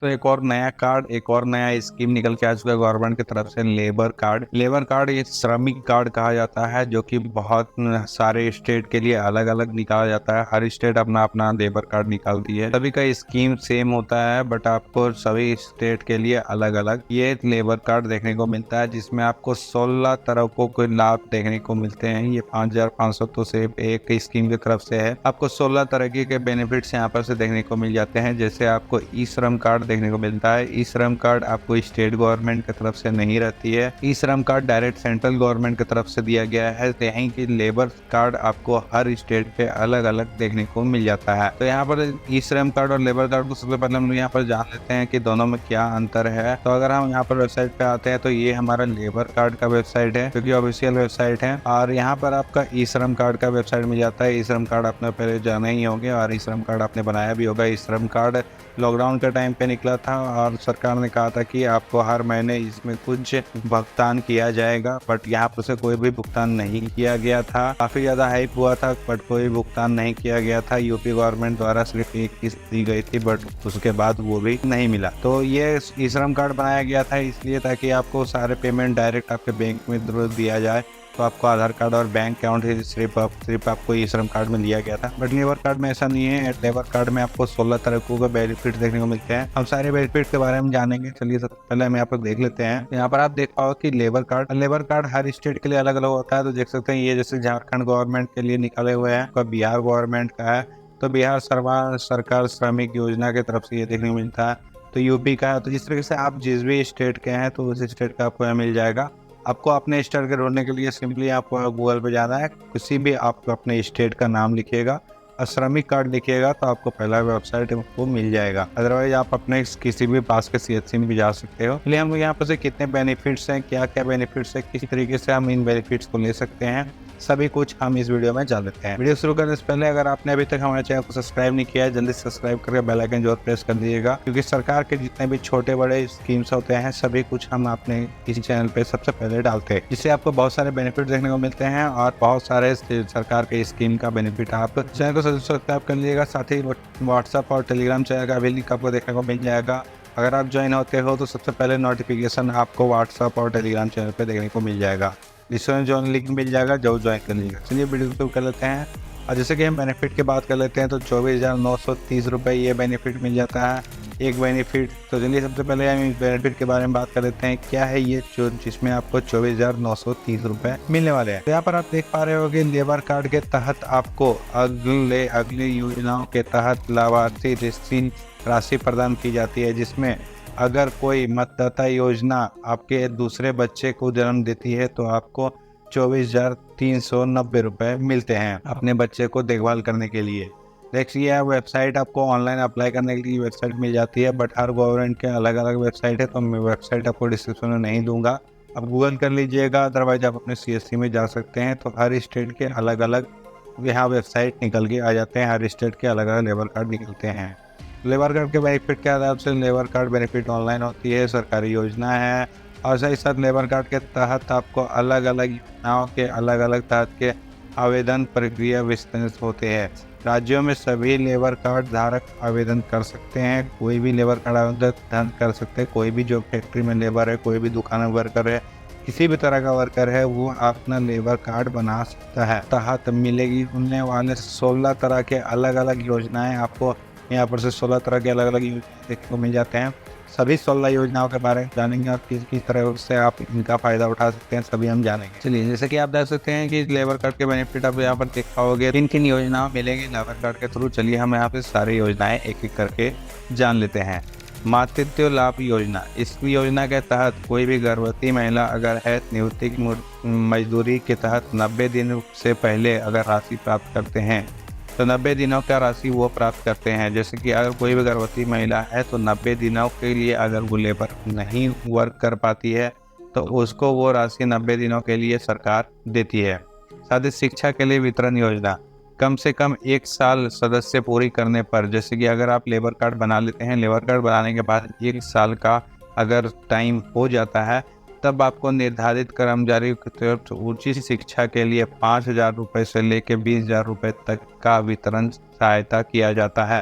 तो एक और नया स्कीम निकल के आ चुका है गवर्नमेंट की तरफ से, लेबर कार्ड। लेबर कार्ड ये श्रमिक कार्ड कहा जाता है, जो कि बहुत सारे स्टेट के लिए अलग अलग निकाला जाता है। हर स्टेट अपना अपना लेबर कार्ड निकालती है। सभी का स्कीम सेम होता है, बट आपको सभी स्टेट के लिए अलग अलग ये लेबर कार्ड देखने को मिलता है, जिसमें आपको 16 तरह को लाभ देखने को मिलते हैं। ये 5500 तो सिर्फ एक स्कीम की तरफ से है। आपको 16 तरह के बेनिफिट्स यहाँ पर से देखने को मिल जाते हैं। जैसे आपको ई श्रम कार्ड देखने को मिलता है। ई श्रम कार्ड आपको स्टेट गवर्नमेंट की तरफ से नहीं रहती है। ई श्रम कार्ड डायरेक्ट सेंट्रल गवर्नमेंट की तरफ से दिया गया है। यहीं की लेबर कार्ड आपको हर स्टेट पे अलग अलग देखने को मिल जाता है। तो यहाँ पर ई श्रम कार्ड और लेबर कार्ड को सबसे पहले हम यहाँ पर जान लेते हैं कि दोनों में क्या अंतर है। तो अगर हम यहाँ पर वेबसाइट पे आते हैं तो ये हमारा लेबर कार्ड का वेबसाइट है, क्योंकि ऑफिशियल वेबसाइट है। और यहाँ पर आपका ई श्रम कार्ड का वेबसाइट मिल जाता है। ई श्रम कार्ड आपने पहले जाना ही होंगे और ई श्रम कार्ड आपने बनाया भी होगा। ई श्रम कार्ड लॉकडाउन के टाइम पे निकला था और सरकार ने कहा था कि आपको हर महीने इसमें कुछ भुगतान किया जाएगा, बट यहाँ पर से कोई भी भुगतान नहीं किया गया था। काफी ज्यादा हाइप हुआ था, बट कोई भुगतान नहीं किया गया था। यूपी गवर्नमेंट द्वारा सिर्फ एक किस्त दी गई थी, बट उसके बाद वो भी नहीं मिला। तो ये ई श्रम कार्ड बनाया गया था इसलिए ताकि आपको सारे पेमेंट डायरेक्ट आपके बैंक में दिया जाए। तो आपको आधार कार्ड और बैंक अकाउंट ही सिर्फ आपको ई श्रम कार्ड में दिया गया था, बट लेबर कार्ड में ऐसा नहीं है। लेबर कार्ड में आपको 16 तरह के बेनिफिट देखने को मिलते हैं। हम सारे बेनिफिट के बारे में जानेंगे। चलिए सबसे पहले हम यहाँ पर देख लेते हैं। यहाँ पर आप देख पाओ कि लेबर कार्ड हर स्टेट के लिए अलग अलग होता है। तो देख सकते हैं ये जैसे झारखंड गवर्नमेंट के लिए निकाले हुए हैं, बिहार गवर्नमेंट का है तो बिहार सरकार श्रमिक योजना की तरफ से ये देखने को मिलता है। तो यूपी का है। तो इस तरीके से आप जिस भी स्टेट के हैं तो उस स्टेट का आपको मिल जाएगा। आपको अपने स्टेट के ढूंढने के लिए सिंपली आपको गूगल पे जाना है। किसी भी आपको अपने स्टेट का नाम लिखिएगा और श्रमिक कार्ड लिखिएगा तो आपको पहला वेबसाइट वो मिल जाएगा। अदरवाइज आप अपने किसी भी पास के सीएचसी में भी जा सकते हो। इसलिए हम यहाँ पर से कितने बेनिफिट्स हैं, क्या क्या बेनिफिट्स है, किस तरीके से हम इन बेनिफिट्स को ले सकते हैं, सभी कुछ हम इस वीडियो में जान लेते हैं। वीडियो शुरू करने से पहले अगर आपने अभी तक हमारे चैनल को सब्सक्राइब नहीं किया है, जल्दी सब्सक्राइब करके बेल आइकन जरूर प्रेस कर दीजिएगा, क्योंकि सरकार के जितने भी छोटे बड़े स्कीम्स होते हैं सभी कुछ हम अपने इसी चैनल पे सबसे पहले डालते हैं, जिससे आपको बहुत सारे बेनिफिट देखने को मिलते हैं और बहुत सारे सरकार के स्कीम का बेनिफिट आप चैनल को सब्सक्राइब कर लीजिएगा। साथ ही व्हाट्सएप और टेलीग्राम चैनल का भी लिंक आपको देखने को मिल जाएगा। अगर आप ज्वाइन होते हो तो सबसे पहले नोटिफिकेशन आपको व्हाट्सएप और टेलीग्राम चैनल पे देखने को मिल जाएगा। जिसमें ज्वाइन लिंक मिल जाएगा, जो ज्वाइन कर लीजिएगा। चलिए वीडियो शुरू कर लेते हैं। और जैसे कि हम बेनिफिट की बात कर लेते हैं तो 24,930 रुपये ये बेनिफिट मिल जाता है, एक बेनिफिट। तो चलिए सबसे पहले हम इस बेनिफिट के बारे में बात कर लेते हैं। क्या है ये जिसमें आपको 24,930 रुपये मिलने वाले हैं। तो यहाँ पर आप देख पा रहे हो कि लेबर कार्ड के तहत आपको अगली योजनाओं के तहत लाभार्थी राशि प्रदान की जाती है, जिसमें अगर कोई मतदाता योजना आपके दूसरे बच्चे को जन्म देती है तो आपको 24,390 रुपये मिलते हैं अपने बच्चे को देखभाल करने के लिए। देखिए वेबसाइट आपको ऑनलाइन अप्लाई करने के लिए वेबसाइट मिल जाती है, बट हर गवर्नमेंट के अलग अलग वेबसाइट है, तो मैं वेबसाइट आपको डिस्क्रिप्शन में नहीं दूंगा, आप गूगल कर लीजिएगा। अदरवाइज आप अपने सीएससी में जा सकते हैं। तो हर स्टेट के अलग अलग यहाँ वेबसाइट निकल के आ जाते हैं। हर स्टेट के अलग अलग लेबर कार्ड निकलते हैं। लेबर कार्ड के बेनिफिट के आधार से लेबर कार्ड बेनिफिट ऑनलाइन होती है, सरकारी योजना है। और साथ ही साथ लेबर कार्ड के तहत आपको अलग अलग योजनाओं के अलग अलग तहत के आवेदन प्रक्रिया विस्तृत होते हैं। राज्यों में सभी लेबर कार्ड धारक आवेदन कर सकते हैं। कोई भी लेबर कार्ड आवेदन कर सकते हैं। कोई भी जो फैक्ट्री में लेबर है, कोई भी दुकान में वर्कर है, किसी भी तरह का वर्कर है, वो अपना लेबर कार्ड बना सकता है। तहत मिलेगी उनने वाले 16 तरह के अलग अलग योजनाएं आपको यहाँ पर से 16 तरह के अलग अलग योजना देखने को मिल जाते हैं। सभी 16 योजनाओं के बारे में जानेंगे और किस किस तरह से आप इनका फायदा उठा सकते हैं, सभी हम जानेंगे। चलिए जैसे कि आप देख सकते हैं कि लेबर कार्ड के बेनिफिट आप यहाँ पर देख पाओगे, किन किन योजनाएं मिलेंगी लेबर कार्ड के थ्रू। चलिए हम यहाँ पे सारी योजनाएं एक एक करके जान लेते हैं। मातृत्व लाभ योजना, इस योजना के तहत कोई भी गर्भवती महिला अगर है नियुक्ति मजदूरी के तहत 90 दिन से पहले अगर राशि प्राप्त करते हैं तो 90 दिनों का राशि वो प्राप्त करते हैं। जैसे कि अगर कोई भी गर्भवती महिला है तो 90 दिनों के लिए अगर वो लेबर नहीं वर्क कर पाती है तो उसको वो राशि 90 दिनों के लिए सरकार देती है। साथ ही शिक्षा के लिए वितरण योजना, कम से कम 1 साल सदस्य पूरी करने पर, जैसे कि अगर आप लेबर कार्ड बना लेते हैं, लेबर कार्ड बनाने के बाद 1 साल का अगर टाइम हो जाता है तब आपको निर्धारित कर्मचारी की तरफ उच्च शिक्षा के लिए 5,000 रुपये से लेकर 20,000 रुपये तक का वितरण सहायता किया जाता है।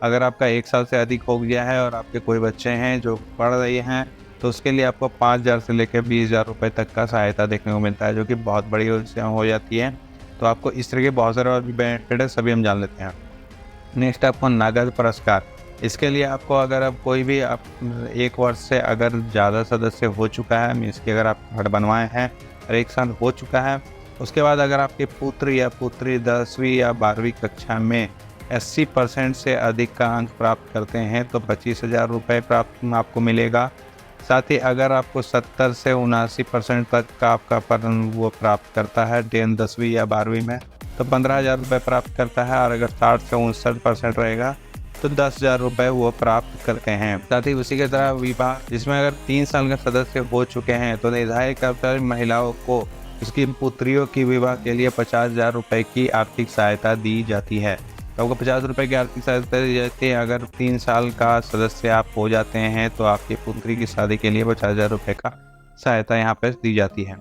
अगर आपका 1 साल से अधिक हो गया है और आपके कोई बच्चे हैं जो पढ़ रहे हैं, तो उसके लिए आपको 5,000 से लेकर 20,000 रुपये तक का सहायता देखने को मिलता है, जो कि बहुत बड़ी हो जाती है। तो आपको इस तरह के बहुत सारे और भी बेनिफिट है, सभी हम जान लेते हैं। नेक्स्ट आपको नगद पुरस्कार। इसके लिए आपको अगर आप कोई भी आप 1 वर्ष से अगर ज़्यादा सदस्य हो चुका है, मीन्स कि अगर आप कार्ड बनवाए हैं और 1 साल हो चुका है, उसके बाद अगर आपके पुत्र या पुत्री 10वीं या 12वीं कक्षा में 80% से अधिक का अंक प्राप्त करते हैं तो 25,000 रुपये प्राप्त आपको मिलेगा। साथ ही अगर आपको 70 से 79% तक का आपका वो प्राप्त करता है 10वीं या 12वीं में, तो 15,000 रुपये प्राप्त करता है। और अगर 60 से 59% रहेगा तो 10,000 रुपये वो प्राप्त करते हैं। साथ ही उसी की तरह विवाह, जिसमें अगर 3 साल का सदस्य हो चुके हैं तो निर्धारित कर्मचारी महिलाओं को उसकी पुत्रियों की विवाह के लिए 50,000 रुपये की आर्थिक सहायता दी जाती है। तो आपको 50 रुपये की आर्थिक सहायता दी जाती है। अगर 3 साल का सदस्य आप हो जाते हैं तो आपकी पुत्री की शादी के लिए 50,000 रुपये का सहायता यहाँ पर दी जाती है।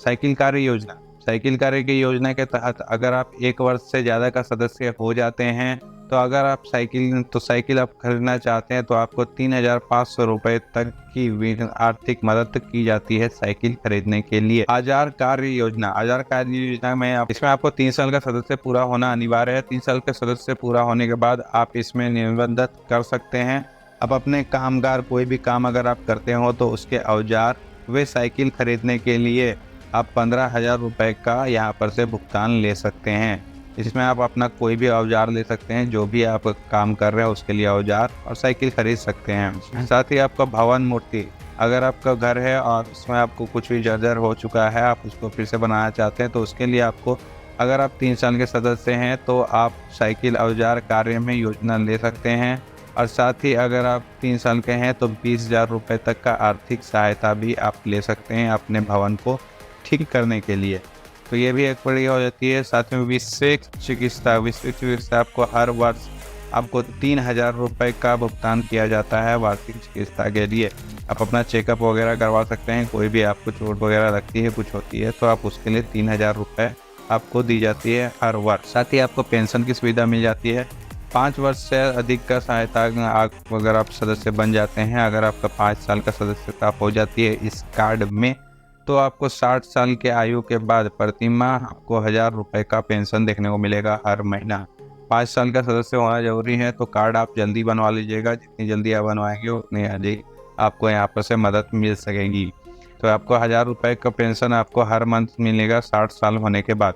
साइकिल कार्य योजना। साइकिल कार्य की योजना के तहत अगर आप 1 वर्ष से ज़्यादा का सदस्य हो जाते हैं तो अगर आप साइकिल आप खरीदना चाहते हैं तो आपको 3,500 रुपये तक की आर्थिक मदद की जाती है साइकिल खरीदने के लिए। आधार कार्य योजना। आधार कार्य योजना में इसमें आपको 3 साल का सदस्य पूरा होना अनिवार्य है। 3 साल के सदस्य पूरा होने के बाद आप इसमें निबंधित कर सकते हैं। अब अपने कामगार कोई भी काम अगर आप करते हो तो उसके औजार वे साइकिल खरीदने के लिए आप 15,000 रुपये का यहाँ पर से भुगतान ले सकते हैं। इसमें आप अपना कोई भी औजार ले सकते हैं, जो भी आप काम कर रहे हैं उसके लिए औजार, और साइकिल खरीद सकते हैं। साथ ही आपका भवन मूर्ति, अगर आपका घर है और उसमें आपको कुछ भी जर्जर हो चुका है, आप उसको फिर से बनाना चाहते हैं, तो उसके लिए आपको, अगर आप 3 साल के सदस्य हैं तो आप साइकिल औजार कार्य में योजना ले सकते हैं। और साथ ही अगर आप 3 साल के हैं तो 20,000 रुपये तक का आर्थिक सहायता भी आप ले सकते हैं अपने भवन को ठीक करने के लिए। तो ये भी एक बड़ी हो जाती है। साथ में विशेष चिकित्सा आपको हर वर्ष आपको 3,000 रुपये का भुगतान किया जाता है वार्षिक चिकित्सा के लिए। आप अपना चेकअप वगैरह करवा सकते हैं, कोई भी आपको चोट वगैरह लगती है, कुछ होती है, तो आप उसके लिए 3,000 रुपये आपको दी जाती है हर वर्ष। साथ ही आपको पेंशन की सुविधा मिल जाती है। 5 वर्ष से अधिक का सहायता अगर आप सदस्य बन जाते हैं, अगर आपका 5 साल का सदस्यता हो जाती है इस कार्ड में, तो आपको 60 साल के आयु के बाद प्रतिमाह आपको 1,000 रुपये का पेंशन देखने को मिलेगा हर महीना। 5 साल का सदस्य होना जरूरी है, तो कार्ड आप जल्दी बनवा लीजिएगा। जितनी जल्दी आप बनवाएंगे उतनी अधिक आपको यहाँ पर से मदद मिल सकेगी। तो आपको 1,000 रुपये का पेंशन आपको हर मंथ मिलेगा 60 साल होने के बाद।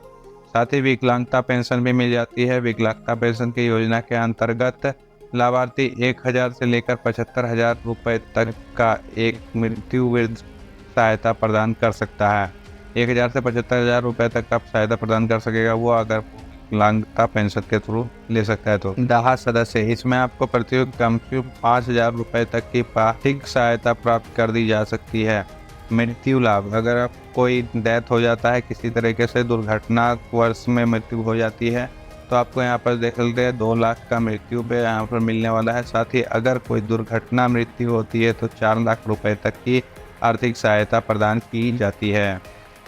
साथ ही विकलांगता पेंशन भी मिल जाती है। विकलांगता पेंशन की योजना के अंतर्गत लाभार्थी 1,000 से लेकर 75,000 रुपये तक का एक मृत्यु वृद्ध सहायता प्रदान कर सकता है। 1,000 से 75,000 रुपये तक का सहायता प्रदान कर सकेगा वो, अगर विकलांगता पेंशन के थ्रू ले सकता है तो। दाह सदस्य, इसमें आपको प्रति कम से 5,000 रुपये तक की आर्थिक सहायता प्राप्त कर दी जा सकती है। मृत्यु लाभ, अगर आप कोई डेथ हो जाता है, किसी तरीके से दुर्घटना वर्ष में मृत्यु हो जाती है, तो आपको यहाँ पर देख लेते हैं 2 लाख का मृत्यु पे यहाँ पर मिलने वाला है। साथ ही अगर कोई दुर्घटना मृत्यु होती है तो 4 लाख रुपये तक की आर्थिक सहायता प्रदान की जाती है।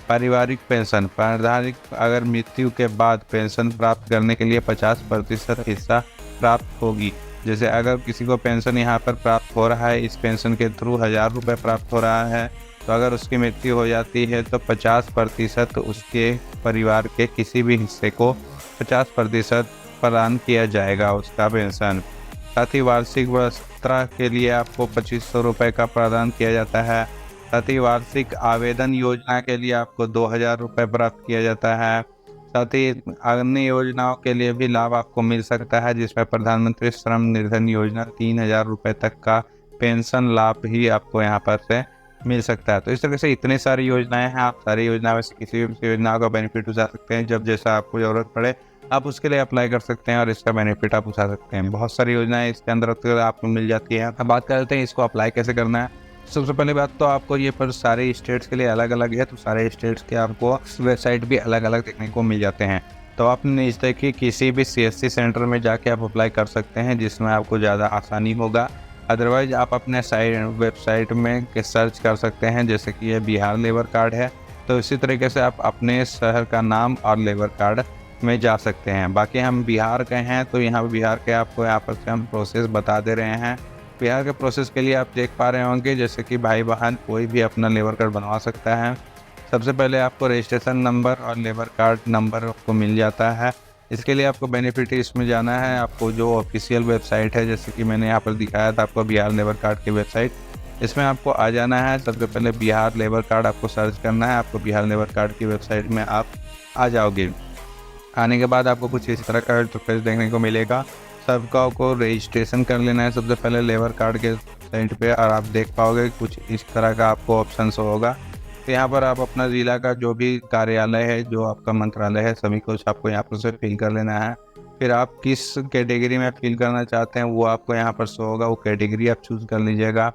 पारिवारिक पेंशन, पारिवारिक अगर मृत्यु के बाद पेंशन प्राप्त करने के लिए 50% हिस्सा प्राप्त होगी। जैसे अगर किसी को पेंशन यहाँ पर प्राप्त हो रहा है, इस पेंशन के थ्रू 1,000 रुपये प्राप्त हो रहा है, तो अगर उसकी मृत्यु हो जाती है तो 50% उसके परिवार के किसी भी हिस्से को 50% प्रदान किया जाएगा उसका पेंशन। साथ ही वार्षिक वस्त्र के लिए आपको 2,500 रुपये का प्रदान किया जाता है। साथ ही वार्षिक आवेदन योजना के लिए आपको 2,000 रुपये प्राप्त किया जाता है। साथ ही अन्य योजनाओं के लिए भी लाभ आपको मिल सकता है, जिसमें प्रधानमंत्री श्रम निधि योजना 3,000 रुपये तक का पेंशन लाभ ही आपको यहाँ पर से मिल सकता है। तो इस तरह से इतने सारी योजनाएं हैं, आप सारी योजना में से किसी भी योजना का बेनिफिट उठा सकते हैं। जब जैसा आपको ज़रूरत पड़े आप उसके लिए अप्लाई कर सकते हैं और इसका बेनिफिट आप उठा सकते हैं। बहुत सारी योजनाएं इसके अंदर आपको मिल जाती है। अब बात करते हैं इसको अप्लाई कैसे करना है। सबसे पहले बात तो आपको ये पर सारे स्टेट्स के लिए अलग अलग है, तो सारे स्टेट्स के आपको वेबसाइट भी अलग अलग देखने को मिल जाते हैं। तो आपने इस तरह की किसी भी CSC सेंटर में जाके आप अप्लाई कर सकते हैं, जिसमें आपको ज़्यादा आसानी होगा। अदरवाइज आप अपने वेबसाइट में सर्च कर सकते हैं, जैसे कि ये बिहार लेबर कार्ड है, तो इसी तरीके से आप अपने शहर का नाम और लेबर कार्ड में जा सकते हैं। बाकी हम बिहार के हैं तो यहाँ पे बिहार के आपको यहाँ पर से हम प्रोसेस बता दे रहे हैं। बिहार के प्रोसेस के लिए आप देख पा रहे होंगे जैसे कि भाई बहन कोई भी अपना लेबर कार्ड बनवा सकता है। सबसे पहले आपको रजिस्ट्रेशन नंबर और लेबर कार्ड नंबर आपको मिल जाता है। इसके लिए आपको बेनिफिट इसमें जाना है, आपको जो ऑफिशियल वेबसाइट है जैसे कि मैंने यहाँ पर दिखाया था आपको बिहार लेबर कार्ड की वेबसाइट, इसमें आपको आ जाना है। सबसे पहले बिहार लेबर कार्ड आपको सर्च करना है, आपको बिहार लेबर कार्ड की वेबसाइट में आप आ जाओगे। आने के बाद आपको कुछ इस तरह का इंटरफेस देखने को मिलेगा। सबका को रजिस्ट्रेशन कर लेना है सबसे पहले लेबर कार्ड के साइट पे, और आप देख पाओगे कुछ इस तरह का आपको ऑप्शन होगा। तो यहाँ पर आप अपना ज़िला का जो भी कार्यालय है, जो आपका मंत्रालय है, सभी कुछ आपको यहाँ पर से फिल कर लेना है। फिर आप किस कैटेगरी में फिल करना चाहते हैं वो आपको यहाँ पर शो होगा, वो कैटेगरी आप चूज़ कर लीजिएगा।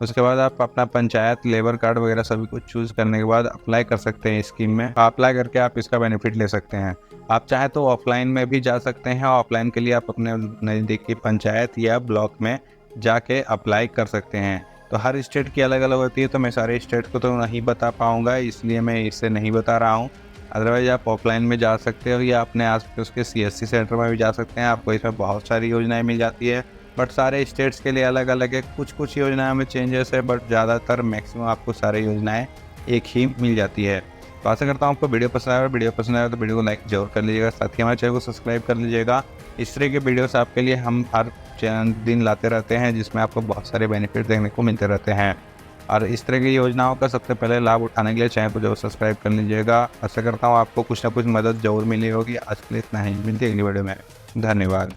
उसके बाद आप अपना पंचायत लेबर कार्ड वगैरह सभी कुछ चूज़ करने के बाद अप्लाई कर सकते हैं स्कीम में। अप्लाई करके आप इसका बेनिफिट ले सकते हैं। आप चाहे तो ऑफलाइन में भी जा सकते हैं, ऑफलाइन के लिए आप अपने नज़दीकी पंचायत या ब्लॉक में जाके अप्लाई कर सकते हैं। तो हर स्टेट की अलग अलग होती है, तो मैं सारे स्टेट को तो नहीं बता पाऊँगा, इसलिए मैं इसे नहीं बता रहा हूँ। अदरवाइज़ आप ऑफलाइन में जा सकते हो या अपने आस पास के CSC सेंटर में भी जा सकते हैं। आपको इसमें बहुत सारी योजनाएँ मिल जाती है, बट सारे स्टेट्स के लिए अलग अलग है। कुछ कुछ योजनाओं में चेंजेस है, बट ज़्यादातर मैक्सिमम आपको सारी योजनाएं एक ही मिल जाती है। तो आशा करता हूँ आपको वीडियो पसंद आया। वीडियो पसंद आया तो वीडियो को लाइक जरूर कर लीजिएगा, साथ ही हमारे चैनल को सब्सक्राइब कर लीजिएगा। इस तरह के वीडियोस आपके लिए हम हर दिन लाते रहते हैं, जिसमें आपको बहुत सारे बेनिफिट देखने को मिलते रहते हैं। और इस तरह की योजनाओं का सबसे पहले लाभ उठाने के लिए चैनल को जरूर सब्सक्राइब कर लीजिएगा। आशा करता हूँ आपको कुछ ना कुछ मदद जरूर मिली होगी। आज के लिए इतना ही, मिलते हैं अगली वीडियो में। धन्यवाद।